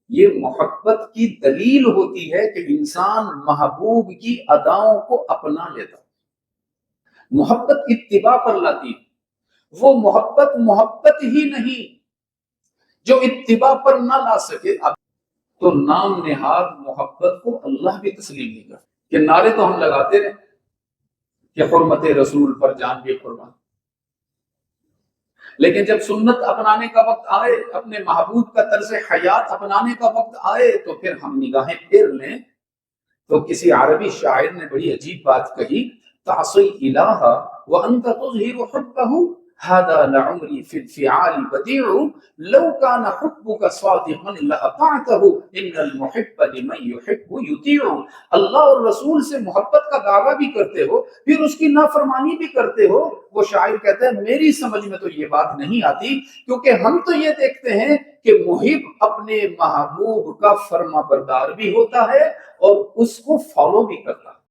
یہ محبت کی دلیل ہوتی ہے کہ انسان محبوب کی اداؤں کو اپنا لیتا. محبت اتباع پر لاتی ہے. وہ محبت ہی نہیں جو اتباع پر نہ لا سکے. اب تو نام نہاد محبت کو اللہ بھی تسلیم نہیں کرتا. کہ نعرے تو ہم لگاتے رہے کہ حرمت رسول پر جان بھی قربان، لیکن جب سنت اپنانے کا وقت آئے، اپنے محبوب کا طرز حیات اپنانے کا وقت آئے، تو پھر ہم نگاہیں پھیر لیں. تو کسی عربی شاعر نے بڑی عجیب بات کہی، تعصی الہ وانت تظہر حبہ هذا لعمری فی الفعال بدیع لو کان حبک صادقا لاطعته ان المحب لمن يحب یطیع. اللہ اور رسول سے محبت کا دعویٰ بھی کرتے ہو، پھر اس کی نافرمانی بھی کرتے ہو. وہ شاعر کہتا ہے میری سمجھ میں تو یہ بات نہیں آتی، کیونکہ ہم تو یہ دیکھتے ہیں کہ محب اپنے محبوب کا فرما بردار بھی ہوتا ہے اور اس کو فالو بھی کرتا ہے.